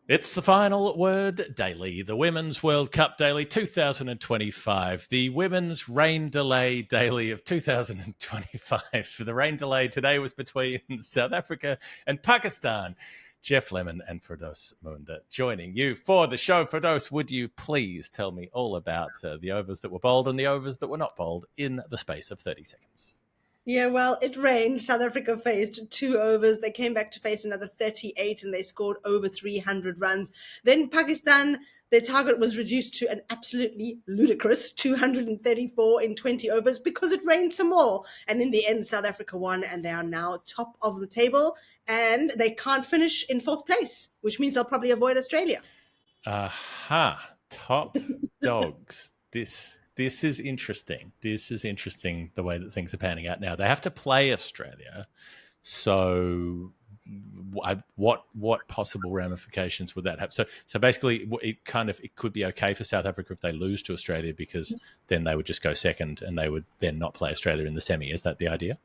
It's the Final Word Daily, the Women's World Cup Daily 2025, the Women's Rain Delay Daily of 2025. The rain delay today was between South Africa and Pakistan. Geoff Lemon and Firdose Moonda joining you for the show. Firdose, would you please tell me all about the overs that were bowled and the overs that were not bowled in the space of 30 seconds? Yeah, well, it rained. South Africa faced 2 overs. They came back to face another 38 and they scored over 300 runs. Then Pakistan, their target was reduced to an absolutely ludicrous 234 in 20 overs because it rained some more. And in the end, South Africa won and they are now top of the table and they can't finish in fourth place, which means they'll probably avoid Australia. Aha, top dogs. This is interesting. This is interesting the way that things are panning out now. They have to play Australia. So what possible ramifications would that have? So basically it could be okay for South Africa if they lose to Australia because then they would just go second and they would then not play Australia in the semi. Is that the idea?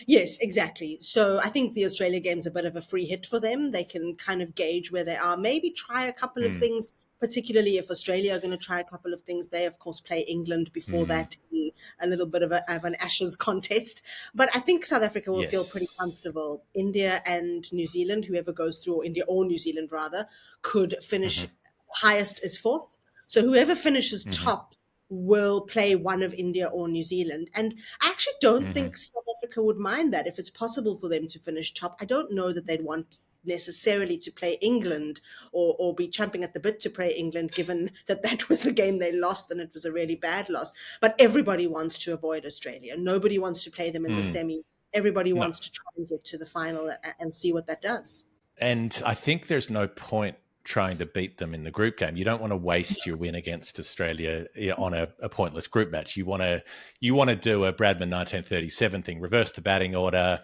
Yes, exactly. So I think the Australia game's a bit of a free hit for them. They can kind of gauge where they are, maybe try a couple of Mm, things, particularly if Australia are going to try a couple of things. They, of course, play England before mm, that in a little bit of an Ashes contest. But I think South Africa will feel pretty yes. comfortable. India and New Zealand, whoever goes through, or India or New Zealand rather, could finish Hmm. highest is fourth. So whoever finishes Hmm. top will play one of India or New Zealand. And I actually don't Hmm. think South Africa would mind that if it's possible for them to finish top. I don't know that they'd want necessarily to play England or be champing at the bit to play England, given that that was the game they lost and it was a really bad loss. But everybody wants to avoid Australia. Nobody wants to play them in the Mm, semi. Everybody no. wants to try and get to the final and see what that does. And I think there's no point trying to beat them in the group game. You don't want to waste your win against Australia on a pointless group match. You want to do a Bradman 1937 thing, reverse the batting order,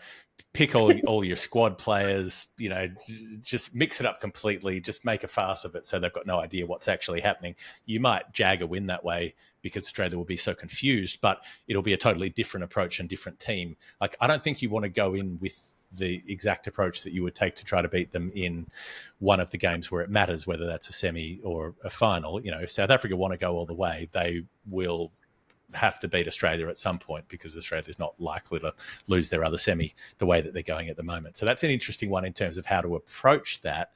pick all your squad players, just mix it up completely, just make a farce of it so they've got no idea what's actually happening. You might jag a win that way because Australia will be so confused, but it'll be a totally different approach and different team. Like, I don't think you want to go in with the exact approach that you would take to try to beat them in one of the games where it matters, whether that's a semi or a final. If South Africa want to go all the way, they will have to beat Australia at some point because Australia's not likely to lose their other semi the way that they're going at the moment. So that's an interesting one in terms of how to approach that.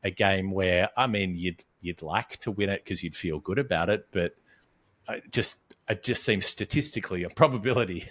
A game where, I mean, you'd like to win it because you'd feel good about it, but it just seems statistically a probability.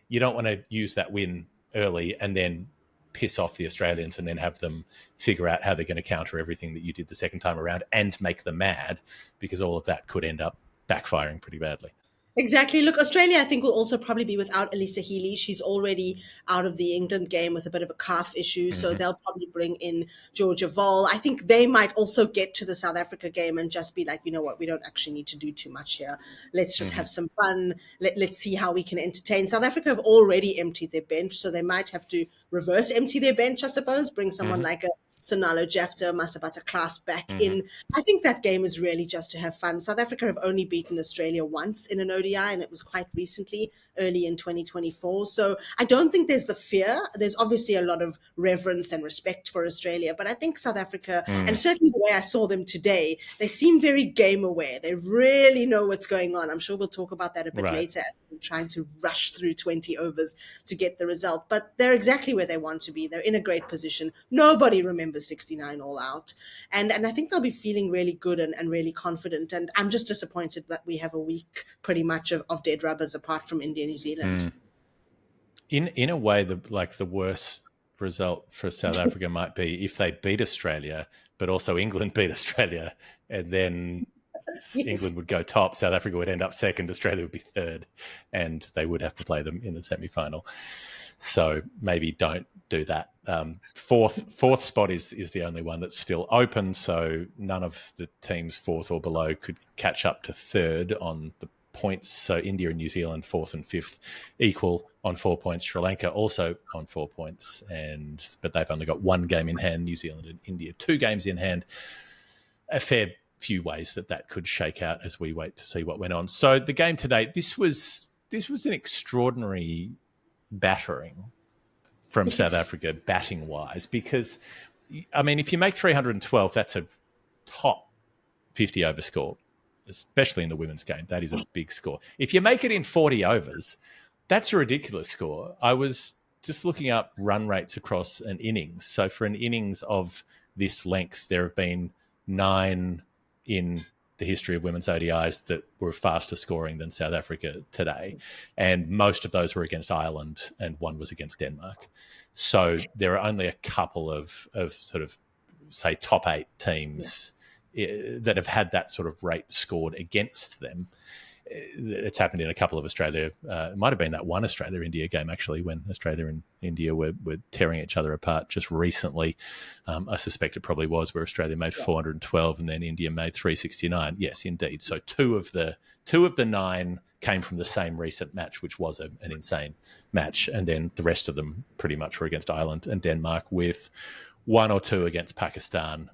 You don't want to use that win early and then piss off the Australians and then have them figure out how they're going to counter everything that you did the second time around and make them mad, because all of that could end up backfiring pretty badly. Exactly. Look, Australia, I think, will also probably be without Elisa Healy. She's already out of the England game with a bit of a calf issue, so Mm-hmm. they'll probably bring in Georgia Vol. I think they might also get to the South Africa game and just be like, you know what, we don't actually need to do too much here. Let's just Mm-hmm. have some fun. Let's see how we can entertain. South Africa have already emptied their bench, so they might have to reverse empty their bench, I suppose, bring someone Mm-hmm. like a Sonalo Jefter, Masabata Class back Mm-hmm. in. I think that game is really just to have fun. South Africa have only beaten Australia once in an ODI, and it was quite recently, early in 2024. So I don't think there's the fear. There's obviously a lot of reverence and respect for Australia, but I think South Africa, and Mm. certainly the way I saw them today, they seem very game aware. They really know what's going on. I'm sure we'll talk about that a bit Right. later as we're trying to rush through 20 overs to get the result. But they're exactly where they want to be. They're in a great position. Nobody remembers 69 all out. And I think they'll be feeling really good and really confident. And I'm just disappointed that we have a week pretty much of dead rubbers apart from India, New Zealand. Mm. In a way, the worst result for South Africa might be if they beat Australia, but also England beat Australia, and then Yes. England would go top, South Africa would end up second, Australia would be third, and they would have to play them in the semi-final. So maybe don't do that. Fourth spot is the only one that's still open, so none of the teams fourth or below could catch up to third on the points. So India and New Zealand, fourth and fifth, equal on 4 points. Sri Lanka also on 4 points, but they've only got one game in hand. New Zealand and India 2 games in hand. A fair few ways that could shake out as we wait to see what went on. So the game today, this was an extraordinary battering from South Yes. Africa, batting wise, because I mean, if you make 312, that's a top 50 over score, especially in the women's game. That is a big score. If you make it in 40 overs, that's a ridiculous score. I was just looking up run rates across an innings. So for an innings of this length, there have been 9 in the history of women's ODIs that were faster scoring than South Africa today. And most of those were against Ireland and one was against Denmark. So there are only a couple of sort of, say, top 8 teams that have had that sort of rate scored against them. It's happened in a couple of Australia. It might have been that one Australia-India game, actually, when Australia and India were tearing each other apart just recently. I suspect it probably was, where Australia made 412 and then India made 369. Yes, indeed. So two of the 9 came from the same recent match, which was an insane match. And then the rest of them pretty much were against Ireland and Denmark, with 1 or 2 against Pakistan,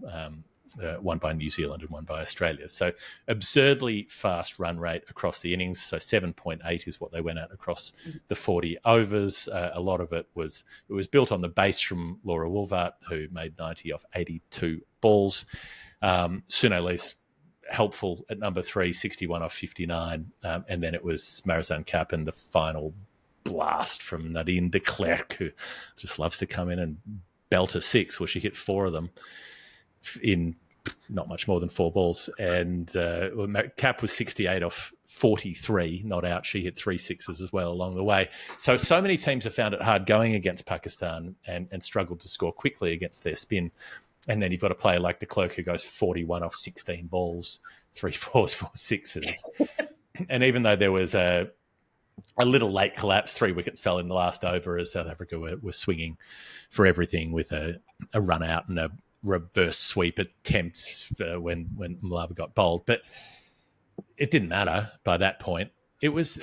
one by New Zealand and one by Australia. So absurdly fast run rate across the innings. So 7.8 is what they went at across the 40 overs. A lot of it was built on the base from Laura Woolvart, who made 90 off 82 balls. Sunele's helpful at number 3, 61 off 59. And then it was Marizanne Kapp and the final blast from Nadine de Klerk, who just loves to come in and belt a 6. Well, she hit 4 of them in not much more than 4 balls. And Kapp was 68 off 43, not out. She hit 3 sixes as well along the way. So many teams have found it hard going against Pakistan and struggled to score quickly against their spin. And then you've got a player like de Klerk who goes 41 off 16 balls, 3 fours, 4 sixes. And even though there was a little late collapse, 3 wickets fell in the last over as South Africa were swinging for everything with a run out and a reverse sweep attempts when Malaba got bowled. But it didn't matter by that point. It was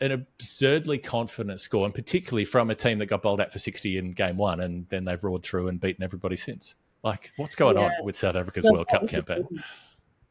an absurdly confident score, and particularly from a team that got bowled out for 60 in game 1, and then they've roared through and beaten everybody since. Like, what's going on with South Africa's World Cup campaign?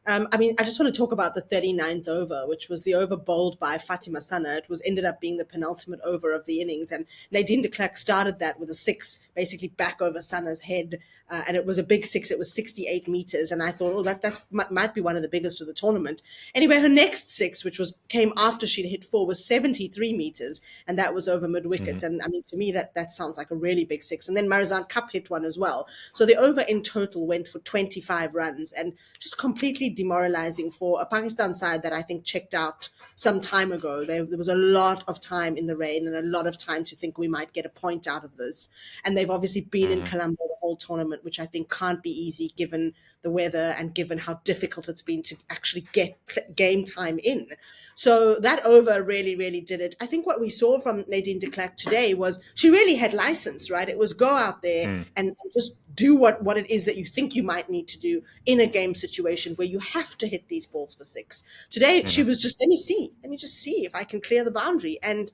I mean, I just want to talk about the 39th over, which was the over bowled by Fatima Sana. It ended up being the penultimate over of the innings, and Nadine de Klerk started that with a 6, basically back over Sana's head, and it was a big 6. It was 68 meters, and I thought, oh, that might be one of the biggest of the tournament. Anyway, her next 6, which came after she'd hit 4, was 73 meters, and that was over mid wicket. Mm-hmm. And I mean, to me, that sounds like a really big 6. And then Marizanne Kapp hit one as well. So the over in total went for 25 runs, and just completely demoralizing for a Pakistan side that I think checked out some time ago. There was a lot of time in the rain and a lot of time to think we might get a point out of this. And they've obviously been in Colombo the whole tournament, which I think can't be easy given the weather and given how difficult it's been to actually get game time in. So that over really, really did it. I think what we saw from Nadine de Klerk today was she really had license, right? It was go out there and just do what it is that you think you might need to do in a game situation where you have to hit these balls for 6. Today, she was just, let me just see if I can clear the boundary. And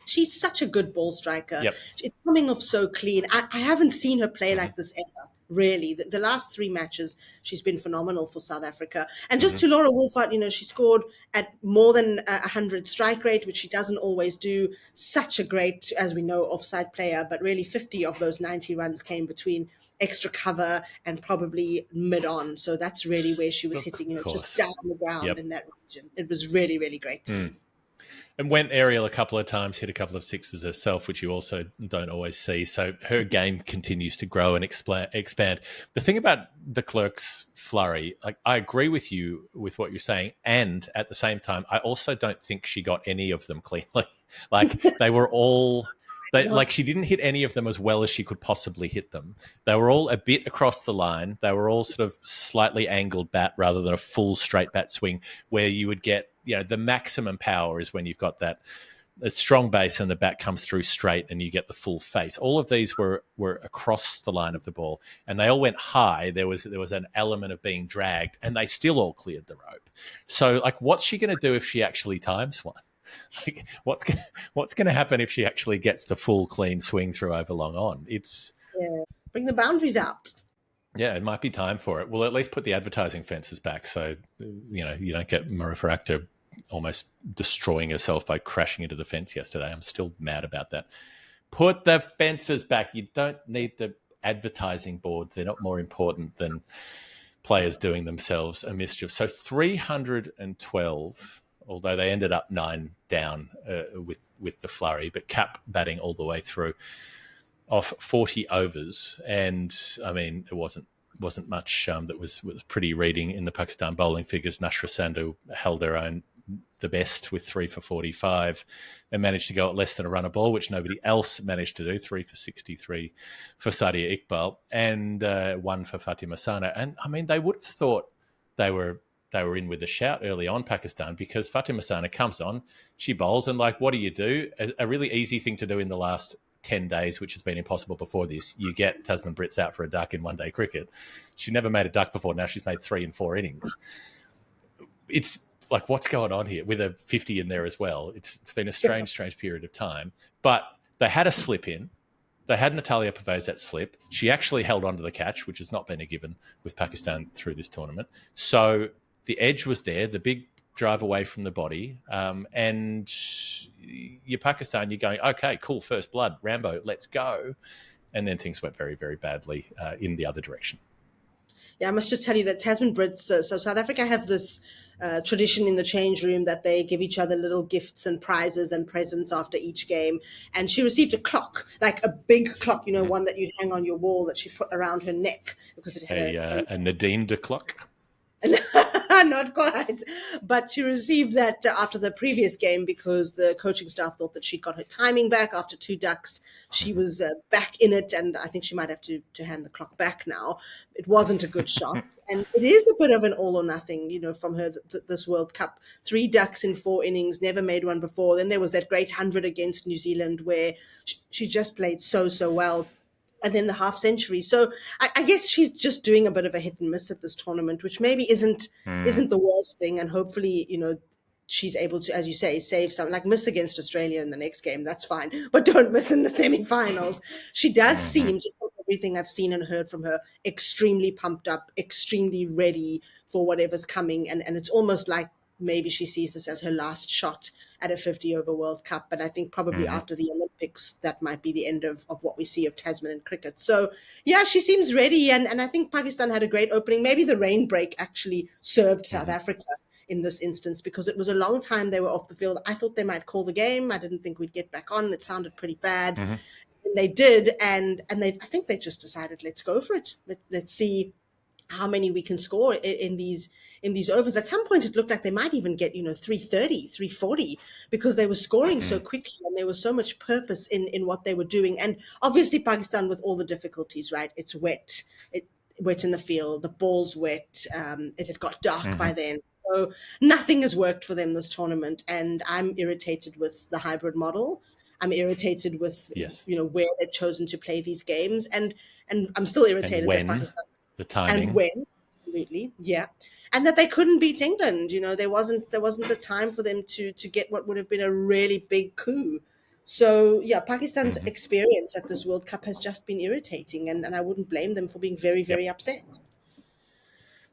she's such a good ball striker. Yep. It's coming off so clean. I haven't seen her play like this ever. Really, the last 3 matches, she's been phenomenal for South Africa. And just to Laura Woolfart, she scored at more than 100 strike rate, which she doesn't always do. Such a great, as we know, offside player, but really 50 of those 90 runs came between extra cover and probably mid-on. So that's really where she was hitting, just down the ground in that region. It was really, really great to see. And went aerial a couple of times, hit a couple of 6s herself, which you also don't always see. So her game continues to grow and expand. The thing about de Klerk's flurry, I agree with you with what you're saying. And at the same time, I also don't think she got any of them cleanly. They were all... she didn't hit any of them as well as she could possibly hit them. They were all a bit across the line. They were all sort of slightly angled bat rather than a full straight bat swing where you would get, the maximum power is when you've got that a strong base and the bat comes through straight and you get the full face. All of these were across the line of the ball and they all went high. There was an element of being dragged and they still all cleared the rope. So what's she going to do if she actually times one? What's going to happen if she actually gets the full clean swing through over long on? Bring the boundaries out. Yeah, it might be time for it. We'll at least put the advertising fences back so you don't get Marufa Akhter almost destroying herself by crashing into the fence yesterday. I'm still mad about that. Put the fences back. You don't need the advertising boards. They're not more important than players doing themselves a mischief. So 312, although they ended up 9 down with the flurry, but Cap batting all the way through off 40 overs. And I mean, it wasn't much that was pretty reading in the Pakistan bowling figures. Nashra Sandhu held her own the best with 3 for 45 and managed to go at less than a run a ball, which nobody else managed to do. 3 for 63 for Sadia Iqbal and 1 for Fatima Sana. And I mean, they would have thought they were in with a shout early on, Pakistan, because Fatima Sana comes on, she bowls, and like, what do? A really easy thing to do in the last 10 days, which has been impossible before this. You get Tasman Brits out for a duck in one-day cricket. She never made a duck before. Now she's made 3 in 4 innings. It's like, what's going on here with a 50 in there as well? It's been a strange period of time. But they had a slip in. They had Natalia Pervez slip. She actually held on to the catch, which has not been a given with Pakistan through this tournament. So the edge was there, the big drive away from the body. And you're Pakistan, you're going, okay, cool, first blood, Rambo, let's go. And then things went very, very badly in the other direction. Yeah, I must just tell you that Tasman Brits, so South Africa have this tradition in the change room that they give each other little gifts and prizes and presents after each game. And she received a clock, like a big clock, one that you'd hang on your wall that she put around her neck because it had a Nadine de clock. Not quite, but she received that after the previous game because the coaching staff thought that she got her timing back after 2 ducks. She was back in it, and I think she might have to hand the clock back now. It wasn't a good shot, and it is a bit of an all or nothing, from her this World Cup. 3 ducks in 4 innings, never made one before. Then there was that great 100 against New Zealand where she just played so well. And then the half century. So I guess she's just doing a bit of a hit and miss at this tournament, which maybe isn't the worst thing. And hopefully, she's able to, as you say, save some, like miss against Australia in the next game. That's fine. But don't miss in the semifinals. She does seem, just from everything I've seen and heard from her, extremely pumped up, extremely ready for whatever's coming. And it's almost like maybe she sees this as her last shot at a 50-over World Cup. But I think probably after the Olympics, that might be the end of what we see of Tasman in cricket. So, yeah, she seems ready. And I think Pakistan had a great opening. Maybe the rain break actually served South Africa in this instance because it was a long time they were off the field. I thought they might call the game. I didn't think we'd get back on. It sounded pretty bad. And they did. And I think they just decided, let's go for it. Let's see how many we can score in these overs. At some point, it looked like they might even get, 330, 340, because they were scoring so quickly and there was so much purpose in what they were doing. And obviously, Pakistan with all the difficulties, right? It's wet, wet in the field, the ball's wet, it had got dark by then. So nothing has worked for them this tournament. And I'm irritated with the hybrid model. I'm irritated with, where they've chosen to play these games. And I'm still irritated that Pakistan... The timing. And when, absolutely, yeah. And that they couldn't beat England. There wasn't the time for them to get what would have been a really big coup. So, yeah, Pakistan's experience at this World Cup has just been irritating, and I wouldn't blame them for being very, very upset.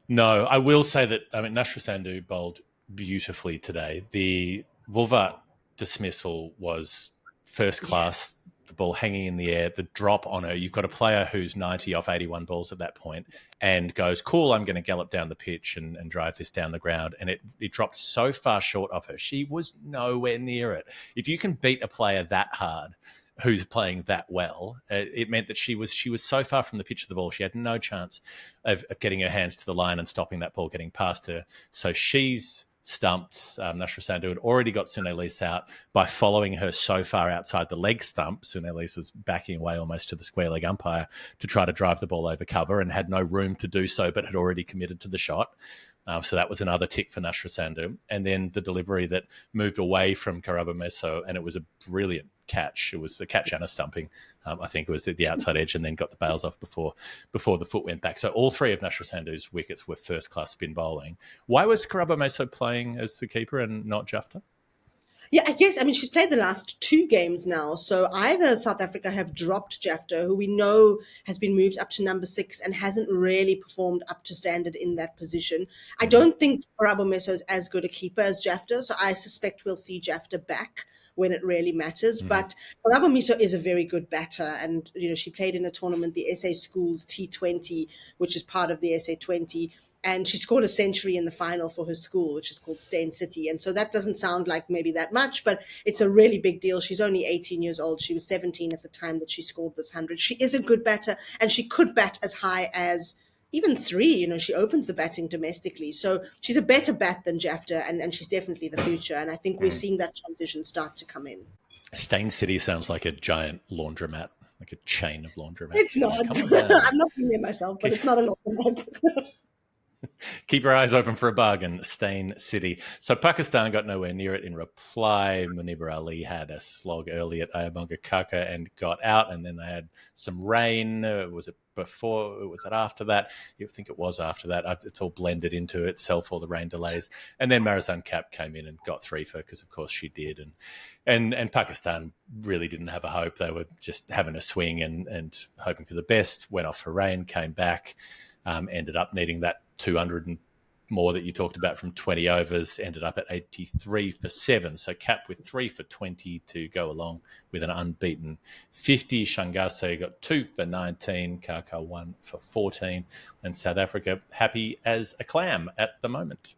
No, I will say that, Nashra Sandhu bowled beautifully today. The Vulvat dismissal was first class. The ball hanging in the air, the drop on her. You've got a player who's 90 off 81 balls at that point and goes, cool, I'm going to gallop down the pitch and drive this down the ground. And it dropped so far short of her. She was nowhere near it. If you can beat a player that hard who's playing that well, it meant that she was so far from the pitch of the ball, she had no chance of getting her hands to the line and stopping that ball getting past her. So she's stumped. Nashra Sandhu had already got Sunelise out by following her so far outside the leg stump. Sunelise was backing away almost to the square leg umpire to try to drive the ball over cover and had no room to do so, but had already committed to the shot. So that was another tick for Nashra Sandhu. And then the delivery that moved away from Karaba Meso, and it was a brilliant catch. It was a catch and a stumping. I think it was the outside edge and then got the bails off before the foot went back. So all 3 of Nashra Sandhu's wickets were first-class spin bowling. Why was Karaba Meso playing as the keeper and not Jafta? Yeah, I guess, she's played the last 2 games now. So either South Africa have dropped Jafta, who we know has been moved up to number 6 and hasn't really performed up to standard in that position. I don't think Karabo Meso is as good a keeper as Jafta, so I suspect we'll see Jafta back when it really matters. But Colombo Miso is a very good batter, and she played in a tournament, the SA Schools T20, which is part of the SA20. And she scored a century in the final for her school, which is called Stain City. And so that doesn't sound like maybe that much, but it's a really big deal. She's only 18 years old. She was 17 at the time that she scored this 100. She is a good batter, and she could bat as high as even 3. She opens the batting domestically. So she's a better bat than Jafta, and she's definitely the future. And I think we're seeing that transition start to come in. Stain City sounds like a giant laundromat, like a chain of laundromats. It's not. I'm not being there myself, but it's not a laundromat. Keep your eyes open for a bargain, Stain City. So Pakistan got nowhere near it. In reply, Munibur Ali had a slog early at Ayabonga Kaka and got out, and then they had some rain. Was it before? Was it after that? You think it was after that. It's all blended into itself, all the rain delays. And then Marizan Kapp came in and got 3 for, because of course she did. And Pakistan really didn't have a hope. They were just having a swing and hoping for the best. Went off for rain, came back, ended up needing that 200 and more that you talked about from 20 overs, ended up at 83 for 7. So Cap with 3 for 20 to go along with an unbeaten 50. Shangase got 2 for 19, Kaka 1 for 14, and South Africa happy as a clam at the moment.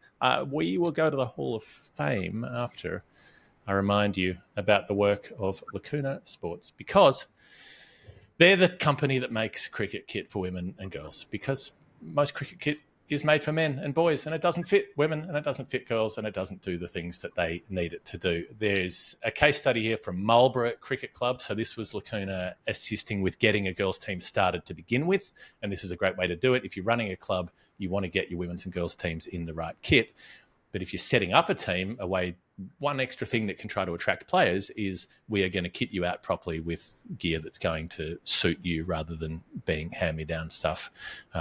We will go to the Hall of Fame after I remind you about the work of Lacuna Sports, because they're the company that makes cricket kit for women and girls, because most cricket kit is made for men and boys, and it doesn't fit women and it doesn't fit girls, and it doesn't do the things that they need it to do. There's a case study here from Marlborough Cricket Club. So this was Lacuna assisting with getting a girls team started to begin with, and this is a great way to do it. If you're running a club, you want to get your women's and girls teams in the right kit. But if you're setting up a team, one extra thing that can try to attract players is we are going to kit you out properly with gear that's going to suit you, rather than being hand-me-down stuff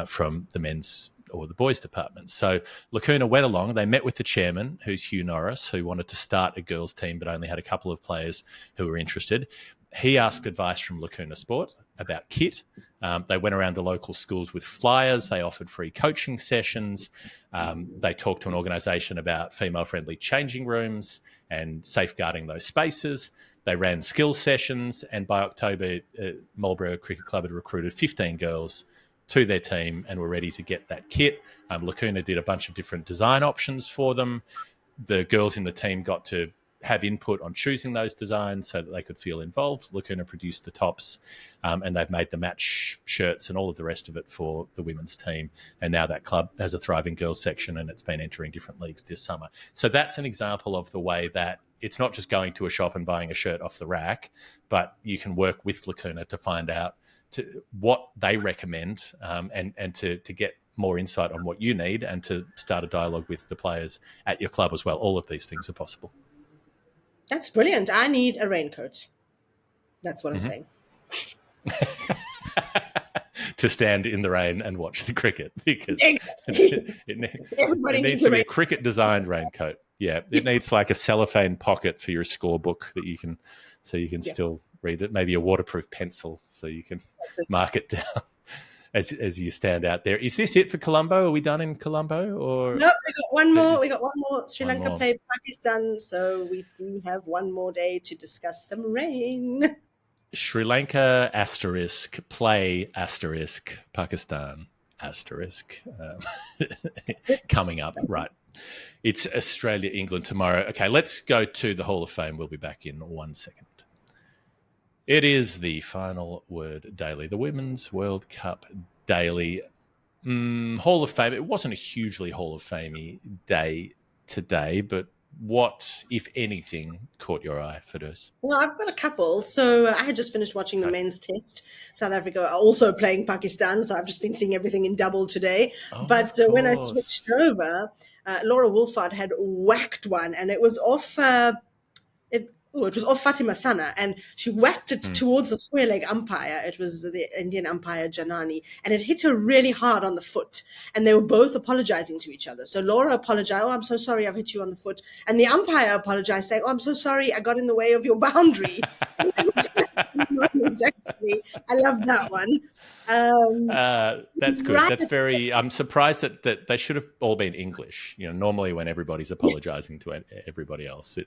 from the men's or the boys department. So Lacuna went along. They met with the chairman, who's Hugh Norris, who wanted to start a girls team but only had a couple of players who were interested. He asked advice from Lacuna Sport about kit. They went around the local schools with flyers. They offered free coaching sessions. They talked to an organisation about female-friendly changing rooms and safeguarding those spaces. They ran skills sessions, and by October, Marlborough Cricket Club had recruited 15 girls to their team and were ready to get that kit. Lacuna did a bunch of different design options for them. The girls in the team got to have input on choosing those designs so that they could feel involved. Lacuna produced the tops, and they've made the match shirts and all of the rest of it for the women's team. And now that club has a thriving girls section, and it's been entering different leagues this summer. So that's an example of the way that it's not just going to a shop and buying a shirt off the rack, but you can work with Lacuna to find out what they recommend, and to get more insight on what you need, and to start a dialogue with the players at your club as well. All of these things are possible. That's brilliant. I need a raincoat. That's what I'm saying. To stand in the rain and watch the cricket, because Exactly. it needs to be a cricket-designed raincoat. Yeah, it needs like a cellophane pocket for your scorebook that you can still read it. Maybe a waterproof pencil so you can mark it down as you stand out there. Is this it for Colombo? Are we done in Colombo? Or no, we got one more. We got one more. Sri Lanka played Pakistan, so we do have one more day to discuss some rain. Sri Lanka * play * Pakistan * coming up, right? It's Australia, England tomorrow. Okay, let's go to the Hall of Fame. We'll be back in 1 second. It is the Final Word Daily, the Women's World Cup Daily. Hall of Fame. It wasn't a hugely Hall of Fame-y day today, but what, if anything, caught your eye, Firdose? Well, I've got a couple. So I had just finished watching the men's test. South Africa are also playing Pakistan, so I've just been seeing everything in double today. But when I switched over, Laura Wolfhard had whacked one, and it was off... it was off Fatima Sana, and she whacked it towards the square leg umpire. It was the Indian umpire Janani, and it hit her really hard on the foot, and they were both apologizing to each other. So Laura apologized, "Oh, I'm so sorry, I've hit you on the foot," and the umpire apologized, saying, "Oh, I'm so sorry, I got in the way of your boundary." Exactly. I love that one. That's good. That's very. I'm surprised that they should have all been English. Normally when everybody's apologizing to everybody else,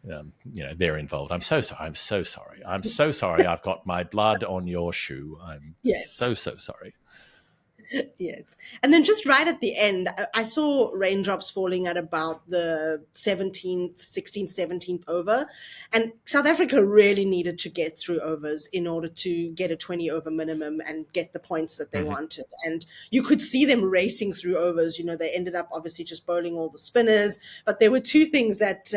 they're involved. I'm so sorry. I'm so sorry. I'm so sorry. I've got my blood on your shoe. I'm Yes. so sorry. Yes. And then just right at the end, I saw raindrops falling at about the 17th, 16th, 17th over. And South Africa really needed to get through overs in order to get a 20 over minimum and get the points that they wanted. And you could see them racing through overs. They ended up obviously just bowling all the spinners. But there were two things that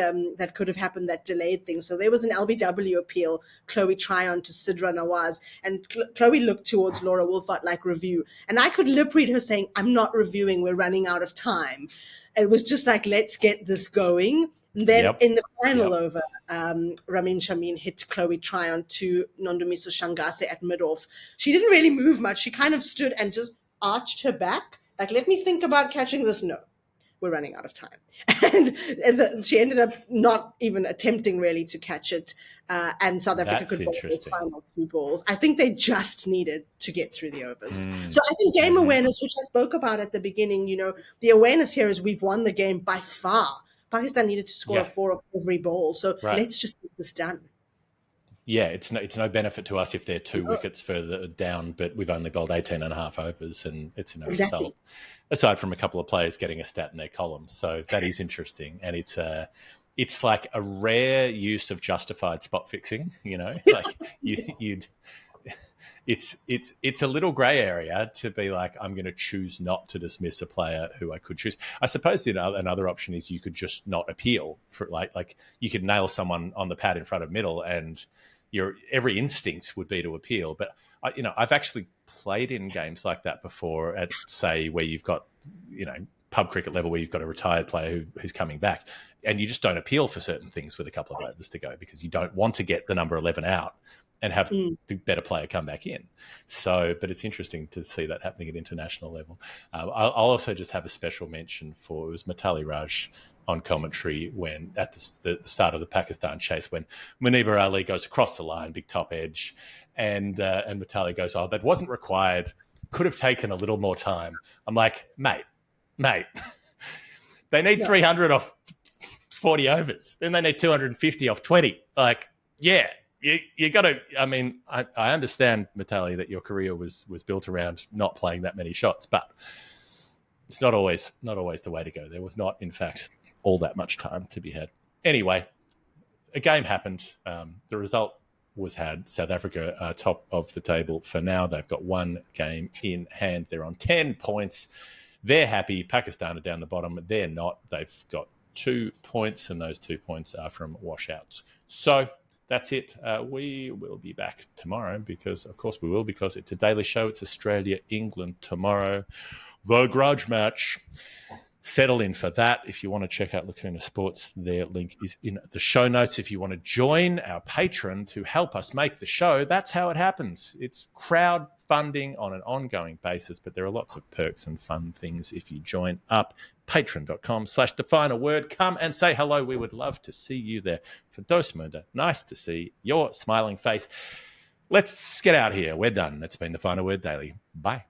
could have happened that delayed things. So there was an LBW appeal, Chloe Tryon to Sidra Nawaz. And Chloe looked towards Laura Wolfart like review. And I could lip read her saying, "I'm not reviewing, we're running out of time." It was just like, let's get this going. And then in the final over, Ramin Shamin hit Chloe Tryon to Nondumiso Shangase at mid-off. She didn't really move much. She kind of stood and just arched her back. Like, let me think about catching this. No, we're running out of time. And she ended up not even attempting really to catch it. And South Africa could bowl those final two balls. I think they just needed to get through the overs. So I think game awareness, which I spoke about at the beginning, the awareness here is we've won the game by far. Pakistan needed to score a 4 off every ball. So let's just get this done. Yeah, it's no benefit to us if they're 2 wickets further down, but we've only bowled 18 and a half overs, and it's no result, aside from a couple of players getting a stat in their columns. So that is interesting, and it's like a rare use of justified spot fixing. Like it's a little grey area to be like, I'm going to choose not to dismiss a player who I could choose. I suppose another option is you could just not appeal for like you could nail someone on the pad in front of middle, and your every instinct would be to appeal. But I've actually played in games like that before at, say, where you've got pub cricket level, where you've got a retired player who's coming back, and you just don't appeal for certain things with a couple of overs to go because you don't want to get the number 11 out and have the better player come back in. So, but it's interesting to see that happening at international level. I'll also just have a special mention for, it was Mitali Raj on commentary when at the start of the Pakistan chase, when Munibur Ali goes across the line, big top edge, and Mitali goes, "Oh, that wasn't required. Could have taken a little more time." I'm like, mate, they need 300 off 40 overs. Then they need 250 off 20. Like, yeah. You got to. I mean, I understand, Mitali, that your career was built around not playing that many shots, but it's not always the way to go. There was not, in fact, all that much time to be had. Anyway, a game happened. The result was had. South Africa are top of the table for now. They've got 1 game in hand. They're on 10 points. They're happy. Pakistan are down the bottom. They're not. They've got 2 points, and those 2 points are from washouts. So that's it. We will be back tomorrow because, of course, we will, because it's a daily show. It's Australia-England tomorrow. The grudge match. Settle in for that. If you want to check out Lacuna Sports, their link is in the show notes. If you want to join our Patreon to help us make the show, that's how it happens. It's crowdfunding on an ongoing basis, but there are lots of perks and fun things if you join up. Patreon.com/The Final Word. Come and say hello. We would love to see you there. Firdose Moonda, nice to see your smiling face. Let's get out here. We're done. That's been The Final Word Daily. Bye.